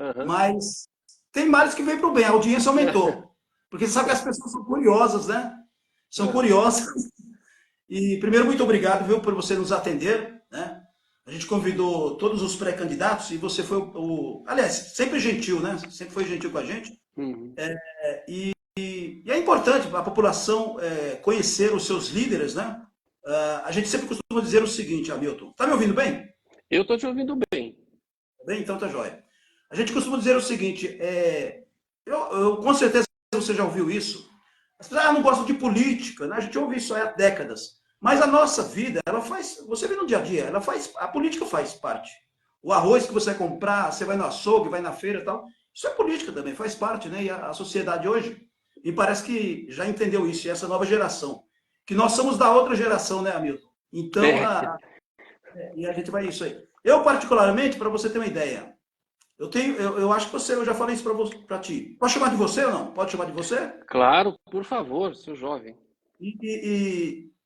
Aham. Mas tem males que vêm para o bem, a audiência aumentou. Porque você sabe que as pessoas são curiosas, né? São Aham. curiosas. E primeiro, muito obrigado, viu, por você nos atender, né? A gente convidou todos os pré-candidatos e você foi aliás, sempre gentil, né? Sempre foi gentil com a gente. Uhum. E é importante a população conhecer os seus líderes, né? A gente sempre costuma dizer o seguinte, Hamilton. Tá me ouvindo bem? Eu estou te ouvindo bem. Tá bem? Então tá jóia. A gente costuma dizer o seguinte, com certeza você já ouviu isso. As pessoas não gostam de política, né? A gente ouve isso há décadas. Mas a nossa vida, ela faz, você vê no dia a dia, ela faz, a política faz parte. O arroz que você vai comprar, você vai no açougue, vai na feira e tal, isso é política também, faz parte, né? E a sociedade hoje, me parece que já entendeu isso, e essa nova geração. Que nós somos da outra geração, né, Hamilton? Então, É. e a gente vai isso aí. Eu, particularmente, para você ter uma ideia, eu acho que eu já falei isso para ti. Pode chamar de você ou não? Pode chamar de você? Claro, por favor, seu jovem.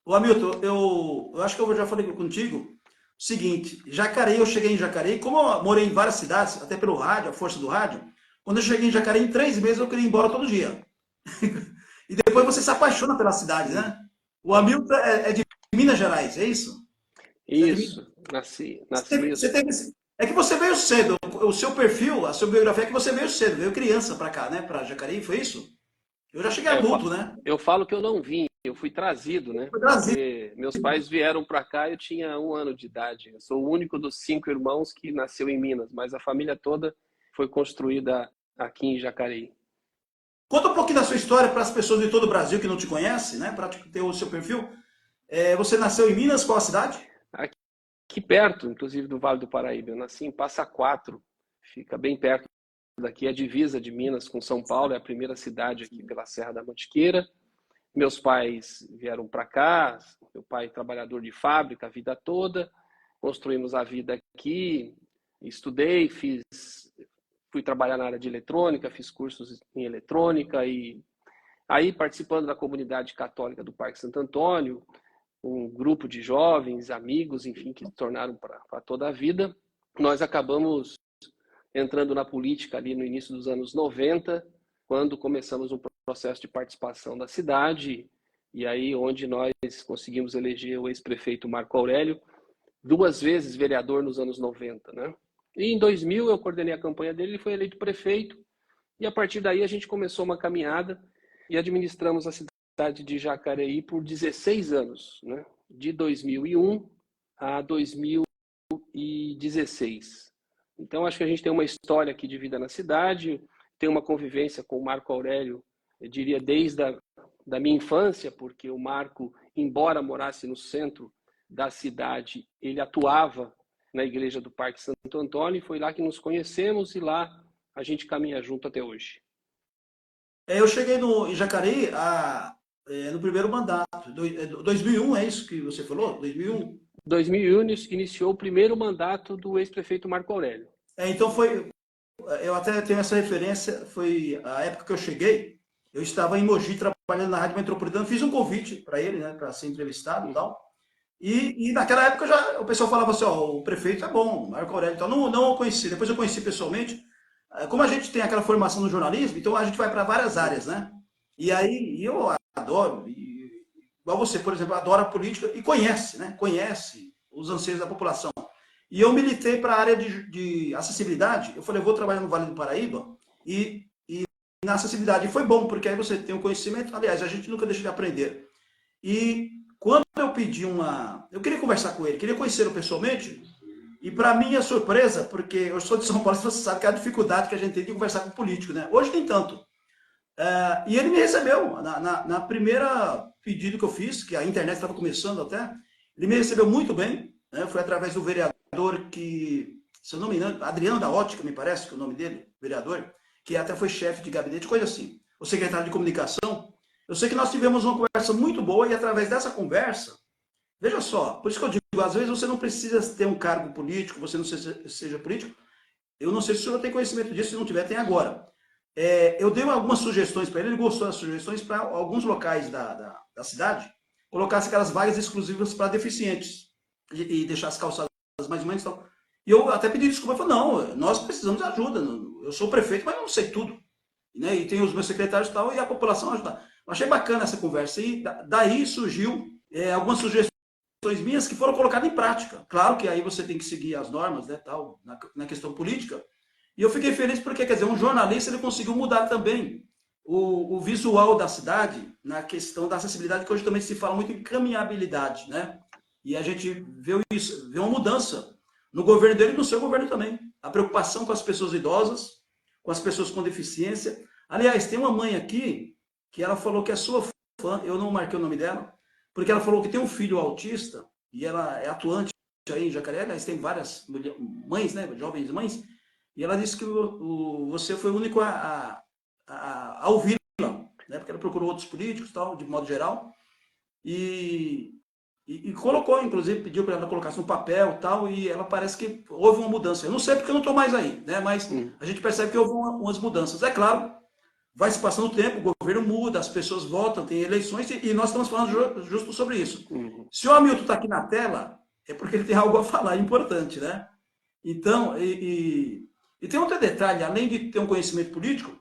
O Hamilton, eu acho que eu já falei contigo o seguinte, Jacareí, eu cheguei em Jacareí, como eu morei em várias cidades, até pelo rádio, a força do rádio, quando eu cheguei em Jacareí, em 3 meses eu queria ir embora todo dia. E depois você se apaixona pela cidade, Hum. né? O Hamilton é de Minas Gerais, é isso? Você é de Minas? Isso, nasci. É que você veio cedo, o seu perfil, a sua biografia é que você veio cedo, veio criança para cá, né? Para Jacareí, foi isso? Eu já cheguei É, adulto, né? eu falo que eu não vim, eu fui trazido, né? Foi Brasil. Porque meus pais vieram para cá, eu tinha 1 ano de idade. Eu sou o único dos 5 irmãos que nasceu em Minas, mas a família toda foi construída aqui em Jacareí. Conta um pouquinho da sua história para as pessoas de todo o Brasil que não te conhecem, né? Para ter o seu perfil. Você nasceu em Minas, qual a cidade? Aqui perto, inclusive, do Vale do Paraíba. Eu nasci em Passa Quatro, fica bem perto daqui, é a divisa de Minas com São Paulo, é a primeira cidade aqui pela Serra da Mantiqueira. Meus pais vieram para cá, meu pai trabalhador de fábrica a vida toda, construímos a vida aqui, estudei, fui trabalhar na área de eletrônica, fiz cursos em eletrônica e aí participando da comunidade católica do Parque Santo Antônio, um grupo de jovens, amigos, enfim, que se tornaram para toda a vida, nós acabamos entrando na política ali no início dos anos 90, quando começamos um processo de participação da cidade, e aí onde nós conseguimos eleger o ex-prefeito Marco Aurélio, 2 vezes vereador nos anos 90, né? E em 2000 eu coordenei a campanha dele, ele foi eleito prefeito, e a partir daí a gente começou uma caminhada e administramos a cidade de Jacareí por 16 anos, né? De 2001 a 2016. Então, acho que a gente tem uma história aqui de vida na cidade, tem uma convivência com o Marco Aurélio, eu diria, desde da minha infância, porque o Marco, embora morasse no centro da cidade, ele atuava na igreja do Parque Santo Antônio, e foi lá que nos conhecemos e lá a gente caminha junto até hoje. Eu cheguei em Jacareí no primeiro mandato, 2001, é isso que você falou? 2001? 2001 iniciou o primeiro mandato do ex-prefeito Marco Aurélio. Então eu até tenho essa referência, foi a época que eu cheguei, eu estava em Mogi trabalhando na Rádio Metropolitana, fiz um convite para ele, né, para ser entrevistado e Uhum. tal. E naquela época o pessoal falava assim, ó, o prefeito é bom, Marco Aurélio, então não o conheci. Depois eu conheci pessoalmente. Como a gente tem aquela formação no jornalismo, então a gente vai para várias áreas, né? E aí eu adoro, igual você, por exemplo, adora a política e conhece, né? Conhece os anseios da população. E eu militei para a área de acessibilidade. Eu falei, eu vou trabalhar no Vale do Paraíba e na acessibilidade. E foi bom, porque aí você tem um conhecimento. Aliás, a gente nunca deixa de aprender. E quando eu pedi eu queria conversar com ele, queria conhecê-lo pessoalmente, e para minha surpresa, porque eu sou de São Paulo, você sabe que é a dificuldade que a gente tem de conversar com político, né? Hoje nem tanto. E ele me recebeu, na primeira pedido que eu fiz, que a internet estava começando até, ele me recebeu muito bem, né? Foi através do vereador que, se eu não me engano, Adriano da Ótica, me parece que é o nome dele, vereador, que até foi chefe de gabinete, coisa assim, o secretário de comunicação. Eu sei que nós tivemos uma conversa muito boa e através dessa conversa, veja só, por isso que eu digo, às vezes você não precisa ter um cargo político, você não seja político, eu não sei se o senhor tem conhecimento disso, se não tiver, tem agora. Eu dei algumas sugestões para ele, ele gostou das sugestões para alguns locais da cidade, colocasse aquelas vagas exclusivas para deficientes e deixar as calçadas mais ou menos. Então. E eu até pedi desculpa, eu falei, não, nós precisamos de ajuda, eu sou o prefeito, mas eu não sei tudo. Né? E tem os meus secretários e tal, e a população ajuda. Eu achei bacana essa conversa. E daí surgiu algumas sugestões minhas que foram colocadas em prática. Claro que aí você tem que seguir as normas, né, tal, na questão política. E eu fiquei feliz porque, quer dizer, um jornalista ele conseguiu mudar também o visual da cidade na questão da acessibilidade, que hoje também se fala muito em caminhabilidade, né? E a gente vê isso, vê uma mudança no governo dele e no seu governo também. A preocupação com as pessoas idosas, com as pessoas com deficiência. Aliás, tem uma mãe aqui que ela falou que é sua fã, eu não marquei o nome dela, porque ela falou que tem um filho autista e ela é atuante aí em Jacareí, aliás, tem várias mães, né, jovens mães, e ela disse que você foi o único a ouvi-la, né, porque ela procurou outros políticos, tal, de modo geral, e colocou, inclusive, pediu para ela colocar no papel tal, e ela parece que houve uma mudança. Eu não sei porque eu não estou mais aí, né, mas a gente percebe que houve umas mudanças. É claro, vai se passando o tempo, o governo muda, as pessoas votam, tem eleições, e nós estamos falando justo sobre isso. Se o Hamilton está aqui na tela, é porque ele tem algo a falar importante, né? Então, e tem outro detalhe, além de ter um conhecimento político,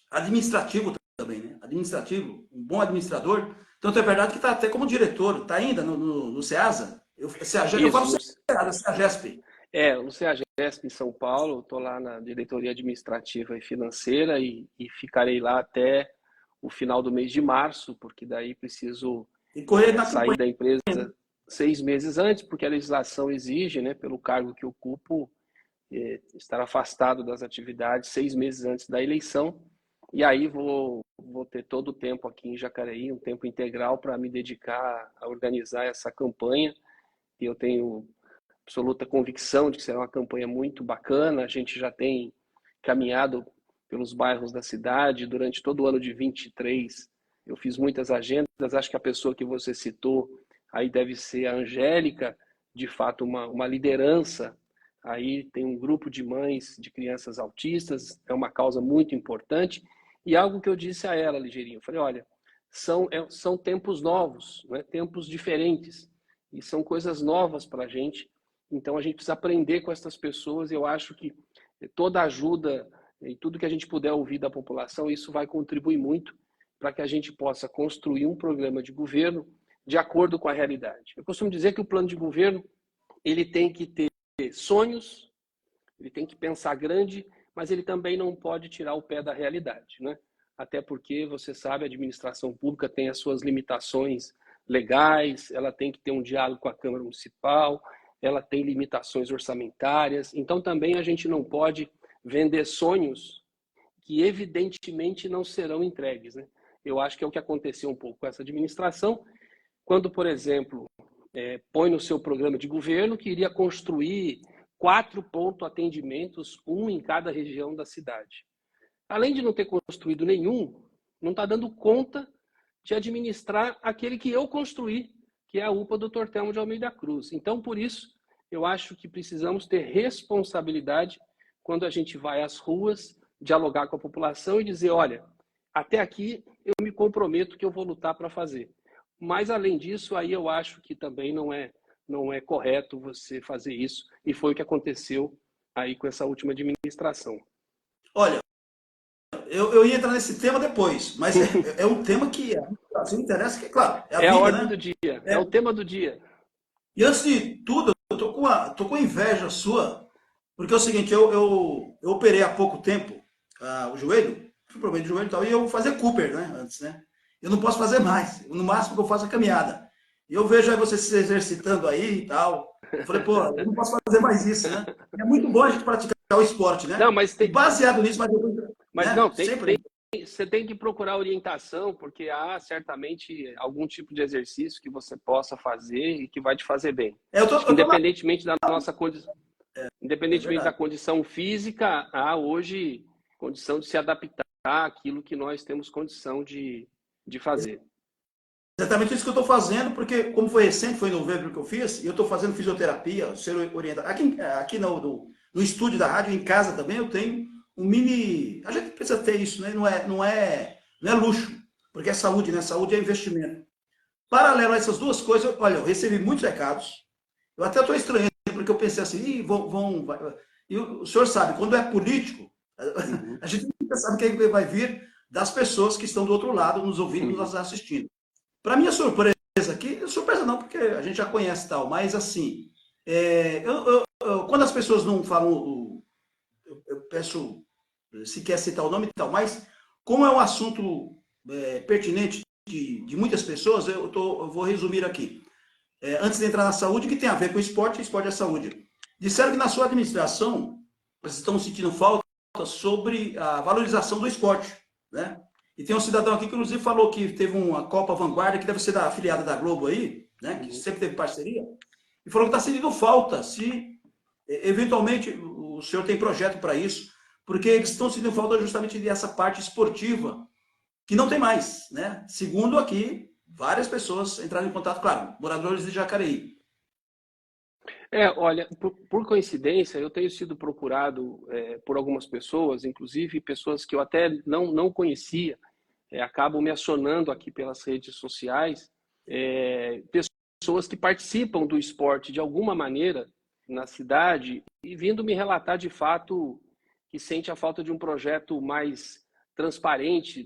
administrativo também, né? Administrativo, um bom administrador. Tanto é verdade que está até como diretor, está ainda no SEASA. Eu falo SEASA, SEAGESP. No SEAGESP em São Paulo, estou lá na diretoria administrativa e financeira e ficarei lá até o final do mês de março, porque daí preciso sair da empresa 6 meses antes, porque a legislação exige, né, pelo cargo que ocupo, estar afastado das atividades 6 meses antes da eleição. E aí vou ter todo o tempo aqui em Jacareí, um tempo integral para me dedicar a organizar essa campanha. E eu tenho absoluta convicção de que será uma campanha muito bacana. A gente já tem caminhado pelos bairros da cidade durante todo o ano de 23. Eu fiz muitas agendas. Acho que a pessoa que você citou aí deve ser a Angélica, de fato uma liderança. Aí tem um grupo de mães de crianças autistas, é uma causa muito importante. E algo que eu disse a ela, ligeirinho, eu falei, olha, são tempos novos, né? Tempos diferentes, e são coisas novas para a gente. Então a gente precisa aprender com essas pessoas. Eu acho que toda ajuda e tudo que a gente puder ouvir da população, isso vai contribuir muito para que a gente possa construir um programa de governo de acordo com a realidade. Eu costumo dizer que o plano de governo ele tem que ter sonhos, ele tem que pensar grande, mas ele também não pode tirar o pé da realidade, né? Até porque, você sabe, a administração pública tem as suas limitações legais, ela tem que ter um diálogo com a Câmara Municipal, ela tem limitações orçamentárias, então também a gente não pode vender sonhos que evidentemente não serão entregues, né? Eu acho que é o que aconteceu um pouco com essa administração, quando, por exemplo, põe no seu programa de governo que iria construir 4 ponto-atendimentos, um em cada região da cidade. Além de não ter construído nenhum, não está dando conta de administrar aquele que eu construí, que é a UPA Dr. Telmo de Almeida Cruz. Então, por isso, eu acho que precisamos ter responsabilidade quando a gente vai às ruas, dialogar com a população e dizer, olha, até aqui eu me comprometo que eu vou lutar para fazer. Mas, além disso, aí eu acho que também não é correto você fazer isso, e foi o que aconteceu aí com essa última administração. Olha, eu ia entrar nesse tema depois, mas é um tema que assim, interessa, que, claro, é a vida, ordem, né? do dia, é o tema do dia. E antes de tudo, eu tô com inveja sua, porque é o seguinte, eu operei há pouco tempo o joelho, fui problema de joelho e tal, e eu fazia Cooper, né, antes, né? Eu não posso fazer mais, no máximo que eu faço é caminhada. E eu vejo aí você se exercitando aí e tal. Eu falei, pô, eu não posso fazer mais isso, né? É muito bom a gente praticar o esporte, né? Não, mas E baseado nisso, mas né? não, você tem que procurar orientação, porque há certamente algum tipo de exercício que você possa fazer e que vai te fazer bem. Independentemente da nossa condição, independentemente da condição física, há hoje condição de se adaptar àquilo que nós temos condição de fazer. Exatamente isso que eu estou fazendo, porque como foi recente, foi em novembro que eu fiz, e eu estou fazendo fisioterapia, ser orientado. Aqui no estúdio da rádio, em casa também, eu tenho um mini... A gente precisa ter isso, né? Não é luxo, porque é saúde, né? Saúde é investimento. Paralelo a essas duas coisas, olha, eu recebi muitos recados, eu até estou estranhando, porque porque eu pensei assim, Ih, e o senhor sabe, quando é político, a gente nunca sabe quem vai vir das pessoas que estão do outro lado, nos ouvindo, nos assistindo. Para minha surpresa aqui, surpresa não, porque a gente já conhece tal, mas assim, quando as pessoas não falam, eu peço se quer citar o nome e tal, mas como é um assunto pertinente de muitas pessoas, eu vou resumir aqui. Antes de entrar na saúde, que tem a ver com esporte é saúde. Disseram que na sua administração, vocês estão sentindo falta sobre a valorização do esporte, né? E tem um cidadão aqui que, inclusive, falou que teve uma Copa Vanguarda, que deve ser da afiliada da Globo aí, né? Que sempre teve parceria, e falou que está sentindo falta, se eventualmente o senhor tem projeto para isso, porque eles estão sentindo falta justamente dessa parte esportiva, que não tem mais, né? Segundo aqui, várias pessoas entraram em contato, claro, moradores de Jacareí. Olha, por coincidência, eu tenho sido procurado por algumas pessoas, inclusive pessoas que eu até não conhecia, acabam me acionando aqui pelas redes sociais, pessoas que participam do esporte de alguma maneira na cidade e vindo me relatar de fato que sente a falta de um projeto mais transparente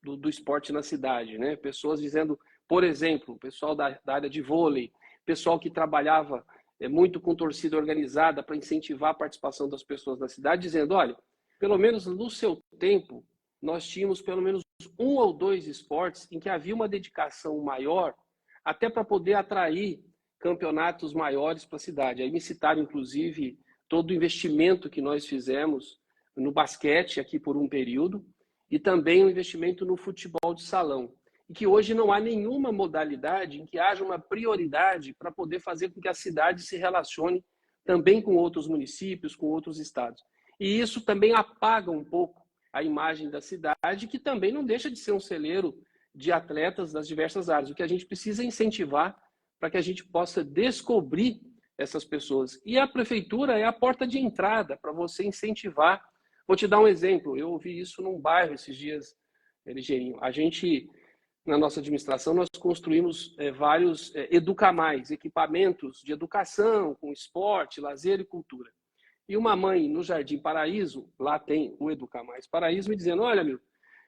do esporte na cidade, né? Pessoas dizendo, por exemplo, o pessoal da área de vôlei, pessoal que trabalhava muito com torcida organizada para incentivar a participação das pessoas na cidade, dizendo, olha, pelo menos no seu tempo, nós tínhamos pelo menos 1 ou 2 esportes em que havia uma dedicação maior, até para poder atrair campeonatos maiores para a cidade. Aí me citaram, inclusive, todo o investimento que nós fizemos no basquete aqui por um período e também o investimento no futebol de salão. E que hoje não há nenhuma modalidade em que haja uma prioridade para poder fazer com que a cidade se relacione também com outros municípios, com outros estados. E isso também apaga um pouco a imagem da cidade, que também não deixa de ser um celeiro de atletas das diversas áreas. O que a gente precisa é incentivar para que a gente possa descobrir essas pessoas. E a prefeitura é a porta de entrada para você incentivar. Vou te dar um exemplo. Eu ouvi isso num bairro esses dias, Ligeirinho. A gente, na nossa administração, nós construímos vários Educamais, equipamentos de educação, com esporte, lazer e cultura. E uma mãe no Jardim Paraíso, lá tem o Educamais Paraíso, me dizendo, olha, meu,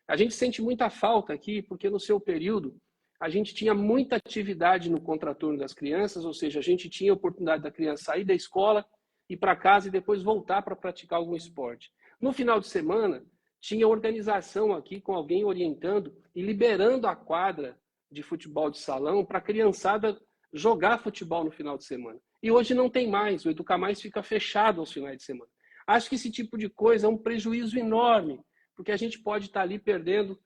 a gente sente muita falta aqui, porque no seu período a gente tinha muita atividade no contraturno das crianças, ou seja, a gente tinha a oportunidade da criança sair da escola, ir para casa e depois voltar para praticar algum esporte. No final de semana, tinha organização aqui com alguém orientando e liberando a quadra de futebol de salão para a criançada jogar futebol no final de semana. E hoje não tem mais, o Educamais fica fechado aos finais de semana. Acho que esse tipo de coisa é um prejuízo enorme, porque a gente pode estar ali perdendo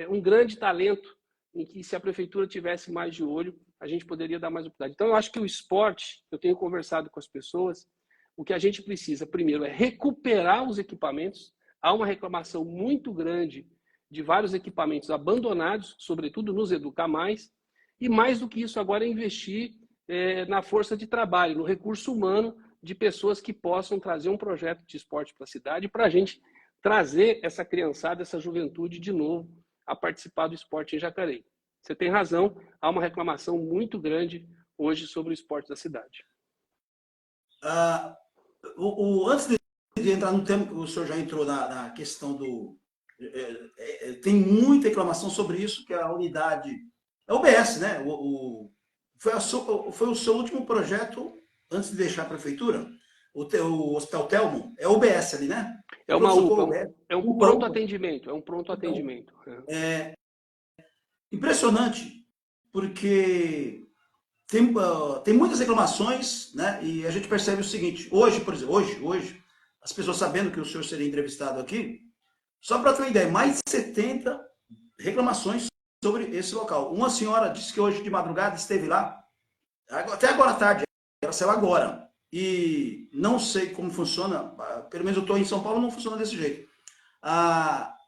um grande talento em que, se a prefeitura tivesse mais de olho, a gente poderia dar mais oportunidade. Então, eu acho que o esporte, eu tenho conversado com as pessoas, o que a gente precisa, primeiro, é recuperar os equipamentos. Há uma reclamação muito grande de vários equipamentos abandonados, sobretudo nos Educamais, e mais do que isso, agora é investir na força de trabalho, no recurso humano de pessoas que possam trazer um projeto de esporte para a cidade, para a gente trazer essa criançada, essa juventude de novo a participar do esporte em Jacareí. Você tem razão, há uma reclamação muito grande hoje sobre o esporte da cidade. Antes de entrar no tema, o senhor já entrou na questão do... tem muita reclamação sobre isso, que a unidade... É o UBS, né? Foi o seu último projeto, antes de deixar a prefeitura? O Hospital Telmo? É o UBS ali, né? É uma UPA, é um pronto atendimento, é um pronto atendimento. Impressionante, porque tem muitas reclamações, né? E a gente percebe o seguinte, hoje, por exemplo, hoje, as pessoas sabendo que o senhor seria entrevistado aqui, só para ter uma ideia, mais de 70 reclamações sobre esse local. Uma senhora disse que hoje de madrugada esteve lá, até agora à tarde, ela saiu agora, e não sei como funciona, pelo menos eu estou em São Paulo, não funciona desse jeito.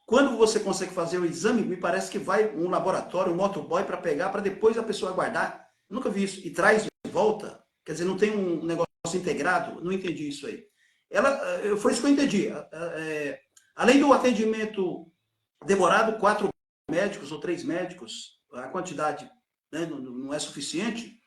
Quando você consegue fazer o exame, me parece que vai um laboratório, um motoboy para pegar, para depois a pessoa guardar. Eu nunca vi isso. E traz de volta, quer dizer, não tem um negócio integrado, não entendi isso aí. Foi isso que eu entendi. Além do atendimento demorado, 4 médicos ou 3 médicos, a quantidade, né, não é suficiente.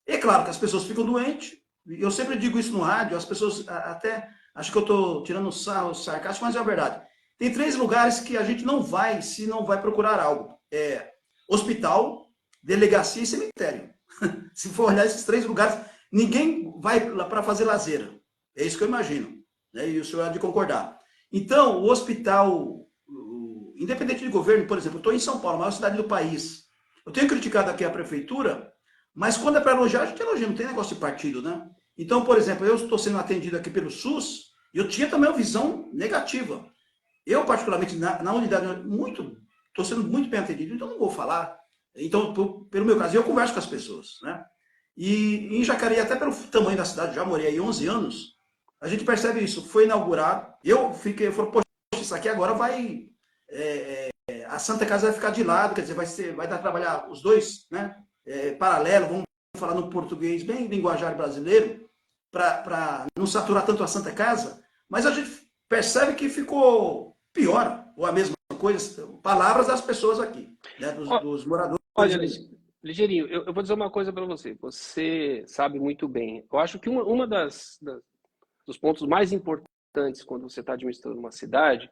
É claro que as pessoas ficam doentes, eu sempre digo isso no rádio, as pessoas até acham que eu estou tirando sarro, sarcástico, mas é a verdade. Tem 3 lugares que a gente não vai se não vai procurar algo. É hospital, delegacia e cemitério. Se for olhar esses 3 lugares, ninguém vai lá para fazer lazer. É isso que eu imagino. Né? E o senhor há de concordar. Então, o hospital, independente de governo, por exemplo, eu estou em São Paulo, a maior cidade do país. Eu tenho criticado aqui a prefeitura, mas quando é para elogiar, a gente elogia, não tem negócio de partido, né? Então, por exemplo, eu estou sendo atendido aqui pelo SUS, e eu tinha também uma visão negativa. Eu, particularmente, na unidade, estou sendo muito bem atendido, então não vou falar. Então, pelo meu caso, eu converso com as pessoas, né? E em Jacareí, até pelo tamanho da cidade, já morei aí 11 anos, a gente percebe isso. Foi inaugurado, eu falei, poxa, isso aqui agora vai... a Santa Casa vai ficar de lado, quer dizer, vai dar para trabalhar os dois, né? Paralelo, vamos falar no português bem linguajar brasileiro, para não saturar tanto a Santa Casa, mas a gente percebe que ficou pior, ou a mesma coisa, palavras das pessoas aqui, né? dos moradores. Olha, Ligeirinho, eu vou dizer uma coisa para você. Você sabe muito bem. Eu acho que uma dos pontos mais importantes quando você está administrando uma cidade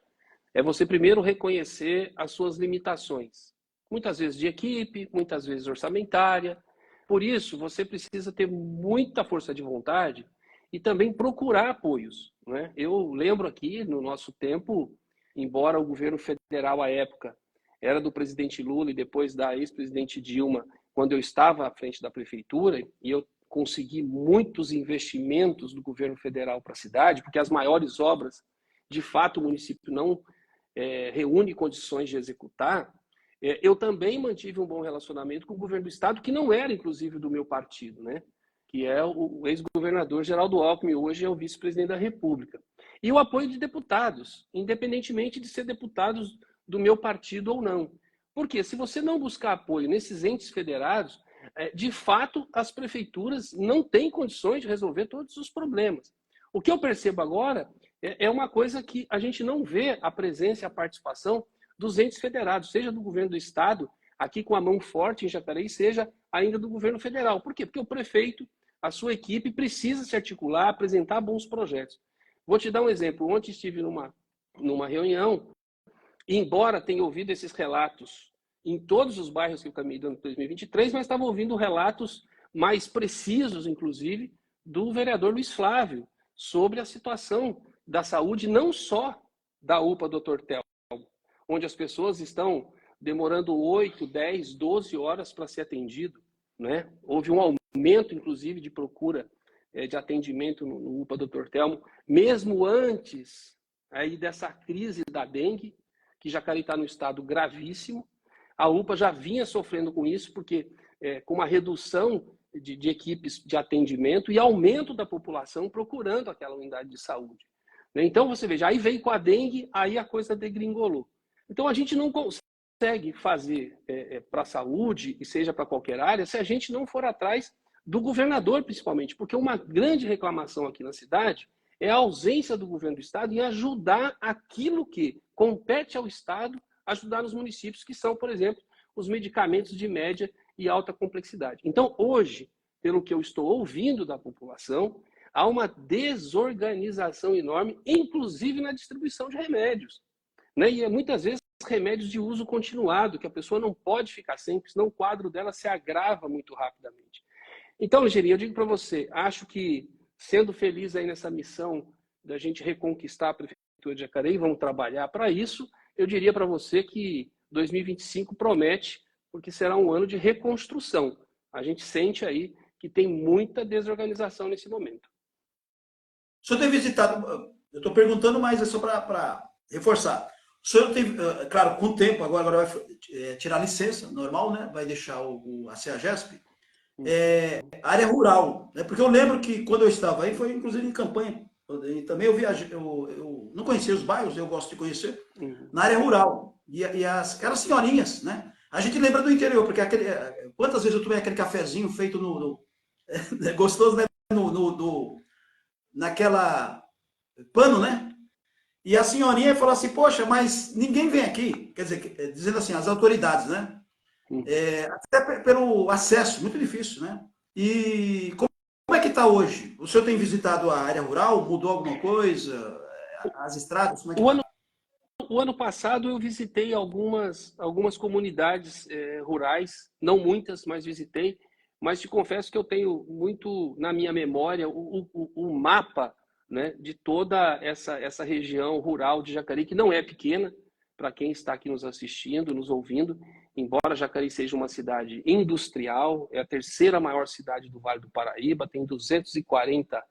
é você primeiro reconhecer as suas limitações. Muitas vezes de equipe, muitas vezes orçamentária. Por isso, você precisa ter muita força de vontade e também procurar apoios, né? Eu lembro aqui, no nosso tempo, embora o governo federal à época era do presidente Lula e depois da ex-presidente Dilma, quando eu estava à frente da prefeitura, e eu consegui muitos investimentos do governo federal para a cidade, porque as maiores obras, de fato, o município não reúne condições de executar. Eu também mantive um bom relacionamento com o governo do estado, que não era, inclusive, do meu partido, né? Que é o ex-governador Geraldo Alckmin, hoje é o vice-presidente da República. E o apoio de deputados, independentemente de ser deputados do meu partido ou não. Porque se você não buscar apoio nesses entes federados, de fato, as prefeituras não têm condições de resolver todos os problemas. O que eu percebo agora é uma coisa que a gente não vê a presença e a participação dos entes federados, seja do governo do estado, aqui com a mão forte em Jacareí, seja ainda do governo federal. Por quê? Porque o prefeito, a sua equipe, precisa se articular, apresentar bons projetos. Vou te dar um exemplo. Ontem estive numa reunião, e embora tenha ouvido esses relatos em todos os bairros que eu caminhei dando em 2023, mas estava ouvindo relatos mais precisos, inclusive, do vereador Luiz Flávio, sobre a situação da saúde, não só da UPA Dr. Telmo, onde as pessoas estão demorando 8, 10, 12 horas para ser atendido, né? Houve um aumento, inclusive, de procura de atendimento no UPA Dr. Telmo, mesmo antes aí dessa crise da dengue, que Jacareí está num estado gravíssimo. A UPA já vinha sofrendo com isso, porque com uma redução de equipes de atendimento e aumento da população procurando aquela unidade de saúde. Então, você veja, aí veio com a dengue, aí a coisa degringolou. Então, a gente não consegue fazer para a saúde, e seja para qualquer área, se a gente não for atrás do governador, principalmente, porque uma grande reclamação aqui na cidade é a ausência do governo do estado em ajudar aquilo que compete ao estado, ajudar nos municípios, que são, por exemplo, os medicamentos de média e alta complexidade. Então, hoje, pelo que eu estou ouvindo da população, há uma desorganização enorme, inclusive na distribuição de remédios, né? E muitas vezes remédios de uso continuado, que a pessoa não pode ficar sem, porque senão o quadro dela se agrava muito rapidamente. Então, Ligeirinho, eu digo para você, acho que, sendo feliz aí nessa missão da gente reconquistar a Prefeitura de Jacareí, vamos trabalhar para isso, eu diria para você que 2025 promete, porque será um ano de reconstrução. A gente sente aí que tem muita desorganização nesse momento. O senhor tem visitado, eu estou perguntando, mas é só para reforçar. O senhor tem, claro, com o tempo, agora vai tirar licença, normal, né? Vai deixar a CEAGESP, área rural, né? Porque eu lembro que quando eu estava aí, foi inclusive em campanha, e também eu viajei, eu não conhecia os bairros, eu gosto de conhecer, na área rural, e aquelas senhorinhas, né? A gente lembra do interior, porque quantas vezes eu tomei aquele cafezinho feito gostoso, né? Naquela pano, né? E a senhorinha falou assim, poxa, mas ninguém vem aqui. Quer dizer, dizendo assim, as autoridades, né? Até pelo acesso, muito difícil, né? E como é que está está hoje? O senhor tem visitado a área rural? Mudou alguma coisa? As estradas? Como é que está? O ano passado eu visitei algumas comunidades rurais, não muitas, mas visitei. Mas te confesso que eu tenho muito na minha memória o mapa, né, de toda essa região rural de Jacareí, que não é pequena, para quem está aqui nos assistindo, nos ouvindo. Embora Jacareí seja uma cidade industrial, é a terceira maior cidade do Vale do Paraíba, tem 240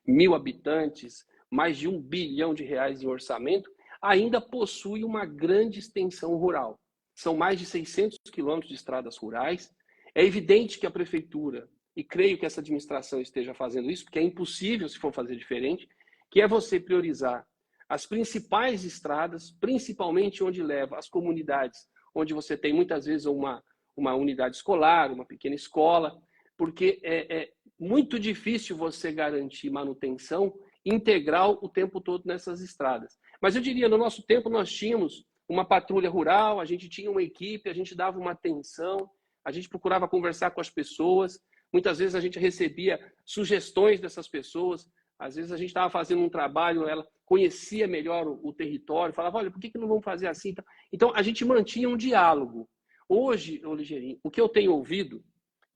mil habitantes, mais de R$ 1 bilhão em orçamento, ainda possui uma grande extensão rural. São mais de 600 quilômetros de estradas rurais. É evidente que a prefeitura, e creio que essa administração esteja fazendo isso, porque é impossível se for fazer diferente, que é você priorizar as principais estradas, principalmente onde leva as comunidades, onde você tem muitas vezes uma unidade escolar, uma pequena escola, porque é muito difícil você garantir manutenção integral o tempo todo nessas estradas. Mas eu diria, no nosso tempo nós tínhamos uma patrulha rural, a gente tinha uma equipe, a gente dava uma atenção, a gente procurava conversar com as pessoas, muitas vezes a gente recebia sugestões dessas pessoas, às vezes a gente estava fazendo um trabalho, ela conhecia melhor o território, falava, olha, por que não vamos fazer assim? Então, a gente mantinha um diálogo. Hoje, Ligeirinho, o que eu tenho ouvido,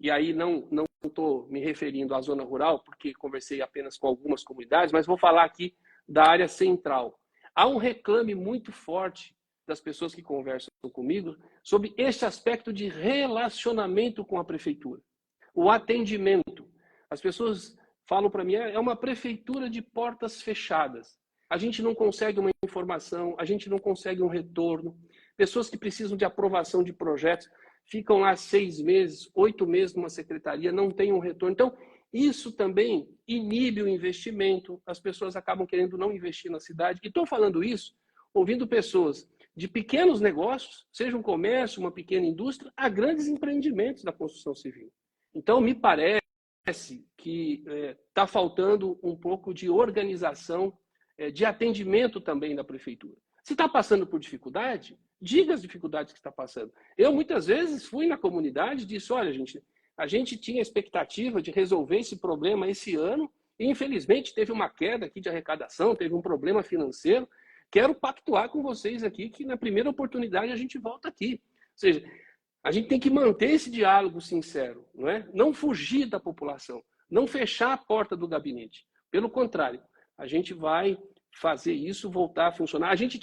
e aí não estou me referindo à zona rural, porque conversei apenas com algumas comunidades, mas vou falar aqui da área central. Há um reclame muito forte das pessoas que conversam comigo sobre este aspecto de relacionamento com a prefeitura. O atendimento. As pessoas falam para mim, é uma prefeitura de portas fechadas. A gente não consegue uma informação, a gente não consegue um retorno. Pessoas que precisam de aprovação de projetos ficam lá 6 meses, 8 meses numa secretaria, não tem um retorno. Então, isso também inibe o investimento, as pessoas acabam querendo não investir na cidade. E estou falando isso ouvindo pessoas de pequenos negócios, seja um comércio, uma pequena indústria, a grandes empreendimentos da construção civil. Então, me parece que está faltando um pouco de organização, de atendimento também da prefeitura. Se está passando por dificuldade, diga as dificuldades que está passando. Eu, muitas vezes, fui na comunidade e disse, olha, a gente tinha a expectativa de resolver esse problema esse ano e, infelizmente, teve uma queda aqui de arrecadação, teve um problema financeiro. Quero pactuar com vocês aqui que, na primeira oportunidade, a gente volta aqui. Ou seja, a gente tem que manter esse diálogo sincero, não é? Não fugir da população, não fechar a porta do gabinete. Pelo contrário, a gente vai fazer isso voltar a funcionar. A gente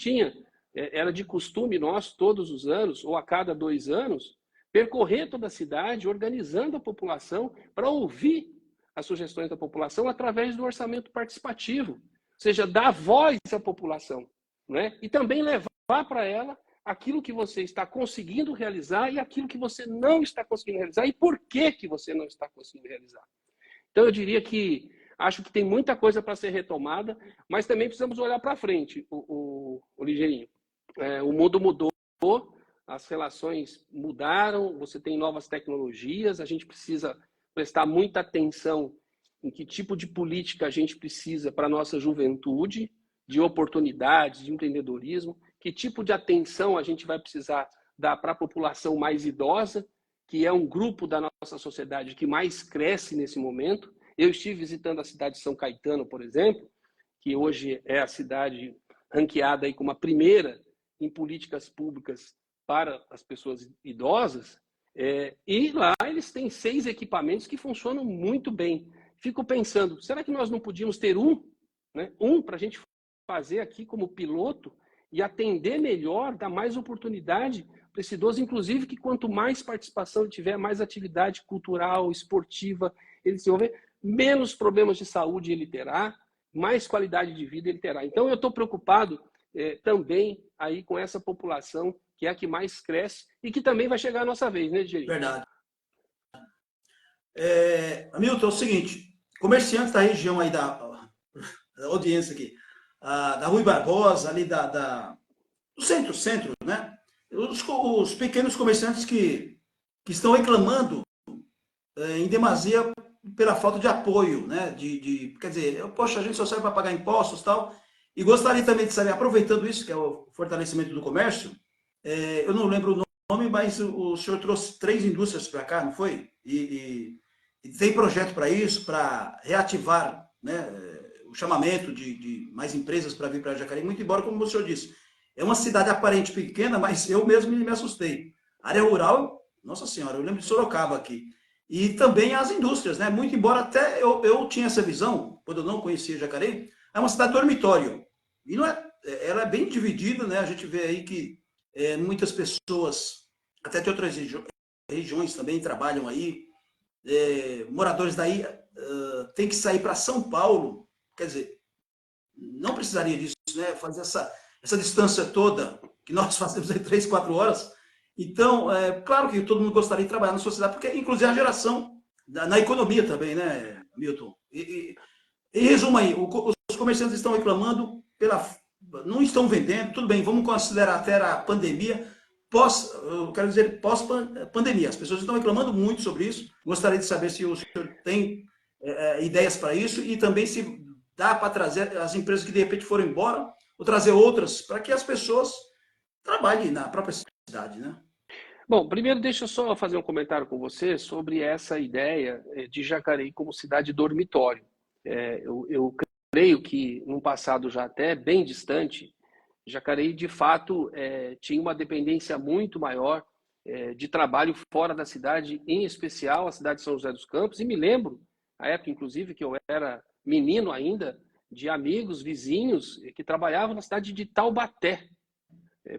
era de costume nosso, todos os anos, ou a cada 2 anos, percorrer toda a cidade, organizando a população para ouvir as sugestões da população através do orçamento participativo. Ou seja, dar voz à população, não é? E também levar para ela aquilo que você está conseguindo realizar e aquilo que você não está conseguindo realizar e por que você não está conseguindo realizar. Então, eu diria que acho que tem muita coisa para ser retomada, mas também precisamos olhar para frente, o Ligeirinho. O mundo mudou, as relações mudaram, você tem novas tecnologias, a gente precisa prestar muita atenção em que tipo de política a gente precisa para a nossa juventude, de oportunidades, de empreendedorismo, que tipo de atenção a gente vai precisar dar para a população mais idosa, que é um grupo da nossa sociedade que mais cresce nesse momento. Eu estive visitando a cidade de São Caetano, por exemplo, que hoje é a cidade ranqueada aí como a primeira em políticas públicas para as pessoas idosas, e lá eles têm 6 equipamentos que funcionam muito bem. Fico pensando, será que nós não podíamos ter um para a gente fazer aqui como piloto e atender melhor, dar mais oportunidade para esse idoso, inclusive que quanto mais participação ele tiver, mais atividade cultural, esportiva ele desenvolver, menos problemas de saúde ele terá, mais qualidade de vida ele terá. Então eu estou preocupado também aí com essa população que é a que mais cresce e que também vai chegar a nossa vez, né, Digeri? Verdade. Hamilton, é o seguinte, comerciantes da região aí da audiência aqui, da Rui Barbosa, ali do centro, né? Os pequenos comerciantes que estão reclamando em demasia pela falta de apoio, né? Quer dizer, poxa, a gente só serve para pagar impostos e tal. E gostaria também de saber, aproveitando isso, que é o fortalecimento do comércio, eu não lembro o nome, mas o senhor trouxe 3 indústrias para cá, não foi? E tem projeto para isso, para reativar, né, o chamamento de mais empresas para vir para Jacareí, muito embora, como o senhor disse, é uma cidade aparente pequena, mas eu mesmo me assustei. Área rural, nossa senhora, eu lembro de Sorocaba aqui. E também as indústrias, né? Muito embora até eu tinha essa visão, quando eu não conhecia Jacareí, é uma cidade dormitório. E não é, ela é bem dividida, né? A gente vê aí que muitas pessoas, até de outras regiões também trabalham aí, moradores daí têm que sair para São Paulo, quer dizer, não precisaria disso, né? Fazer essa distância toda que nós fazemos em 3, 4 horas. Então, claro que todo mundo gostaria de trabalhar na sociedade, porque inclusive a geração na economia também, né, Milton? Em resumo aí, os comerciantes estão reclamando não estão vendendo, tudo bem, vamos considerar até a pandemia, eu quero dizer pós-pandemia. As pessoas estão reclamando muito sobre isso. Gostaria de saber se o senhor tem ideias para isso e também se dá para trazer as empresas que de repente foram embora ou trazer outras para que as pessoas trabalhem na própria cidade, né? Bom, primeiro deixa eu só fazer um comentário com você sobre essa ideia de Jacareí como cidade dormitório. Eu creio que, num passado já até bem distante, Jacareí, de fato, tinha uma dependência muito maior de trabalho fora da cidade, em especial a cidade de São José dos Campos. E me lembro, a época, inclusive, que eu era menino ainda, de amigos, vizinhos, que trabalhavam na cidade de Taubaté,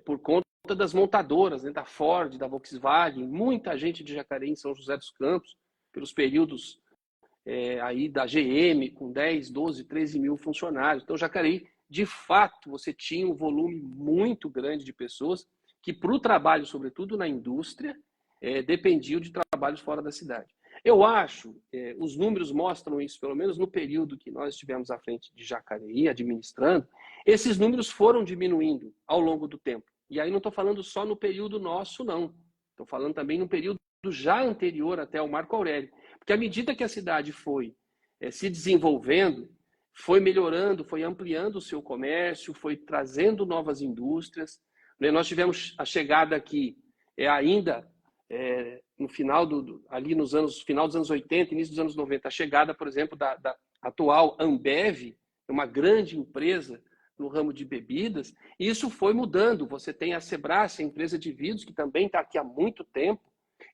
por conta das montadoras, né, da Ford, da Volkswagen, muita gente de Jacareí em São José dos Campos, pelos períodos aí da GM, com 10, 12, 13 mil funcionários. Então, Jacareí, de fato, você tinha um volume muito grande de pessoas que, para o trabalho, sobretudo na indústria, dependiam de trabalhos fora da cidade. Eu acho, os números mostram isso, pelo menos no período que nós estivemos à frente de Jacareí, administrando, esses números foram diminuindo ao longo do tempo. E aí não estou falando só no período nosso, não. Estou falando também no período já anterior até o Marco Aurélio. Porque à medida que a cidade foi se desenvolvendo, foi melhorando, foi ampliando o seu comércio, foi trazendo novas indústrias. Nós tivemos a chegada aqui ainda no final ali nos anos, final dos anos 80, início dos anos 90, a chegada, por exemplo, da atual Ambev, uma grande empresa no ramo de bebidas, e isso foi mudando. Você tem a Sebrae, a empresa de vidros, que também está aqui há muito tempo.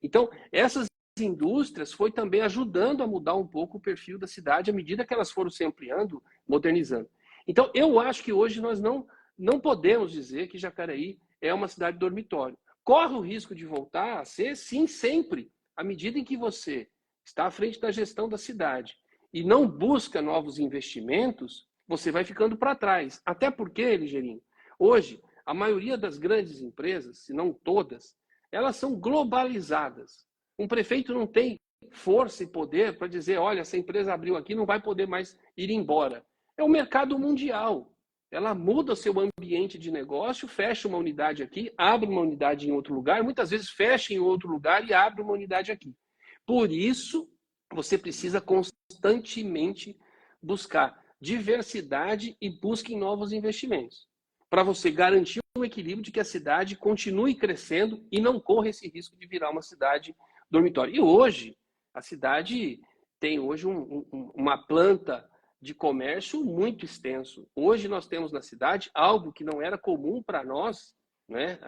Então, essas indústrias foi também ajudando a mudar um pouco o perfil da cidade à medida que elas foram se ampliando, modernizando. Então, eu acho que hoje nós não podemos dizer que Jacareí é uma cidade dormitório. Corre o risco de voltar a ser, sim, sempre, à medida em que você está à frente da gestão da cidade e não busca novos investimentos, você vai ficando para trás. Até porque, Ligeirinho, hoje, a maioria das grandes empresas, se não todas, elas são globalizadas. Um prefeito não tem força e poder para dizer, olha, essa empresa abriu aqui, não vai poder mais ir embora. É o mercado mundial. Ela muda seu ambiente de negócio, fecha uma unidade aqui, abre uma unidade em outro lugar, muitas vezes fecha em outro lugar e abre uma unidade aqui. Por isso, você precisa constantemente buscar diversidade e busque em novos investimentos, para você garantir o equilíbrio de que a cidade continue crescendo e não corra esse risco de virar uma cidade dormitório. E hoje, a cidade tem hoje uma planta de comércio muito extenso. Hoje nós temos na cidade algo que não era comum para nós, né?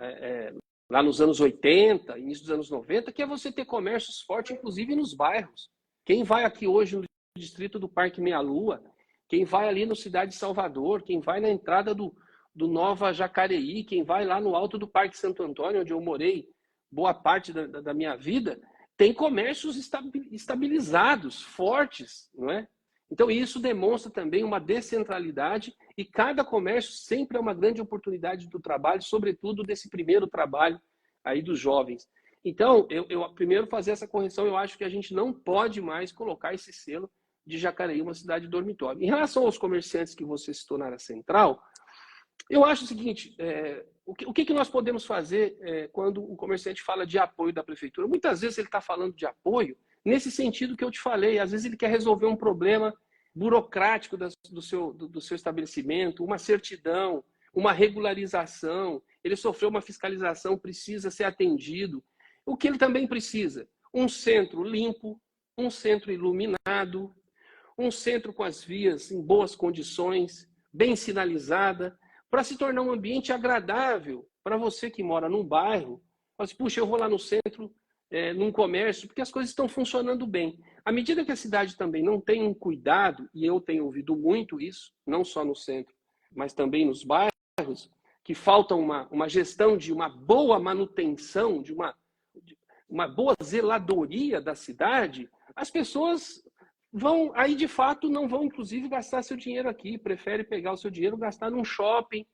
Lá nos anos 80, início dos anos 90, que é você ter comércios fortes, inclusive nos bairros. Quem vai aqui hoje no distrito do Parque Meia Lua, quem vai ali no Cidade de Salvador, quem vai na entrada do Nova Jacareí, quem vai lá no alto do Parque Santo Antônio, onde eu morei boa parte da minha vida, tem comércios estabilizados, fortes, não é? Então, isso demonstra também uma descentralidade e cada comércio sempre é uma grande oportunidade do trabalho, sobretudo desse primeiro trabalho aí dos jovens. Então, eu primeiro fazer essa correção, eu acho que a gente não pode mais colocar esse selo de Jacareí, uma cidade dormitório. Em relação aos comerciantes que você citou na área central, eu acho o seguinte, o que nós podemos fazer quando o comerciante fala de apoio da prefeitura? Muitas vezes ele está falando de apoio nesse sentido que eu te falei. Às vezes ele quer resolver um problema burocrático do seu estabelecimento, uma certidão, uma regularização, ele sofreu uma fiscalização, precisa ser atendido. O que ele também precisa? Um centro limpo, um centro iluminado, um centro com as vias em boas condições, bem sinalizada, para se tornar um ambiente agradável para você que mora num bairro. Mas, puxa, eu vou lá no centro, num comércio, porque as coisas estão funcionando bem. À medida que a cidade também não tem um cuidado, e eu tenho ouvido muito isso, não só no centro, mas também nos bairros, que falta uma gestão de uma boa manutenção, de uma boa zeladoria da cidade, as pessoas vão, aí de fato, não vão, inclusive, gastar seu dinheiro aqui, prefere pegar o seu dinheiro e gastar num shopping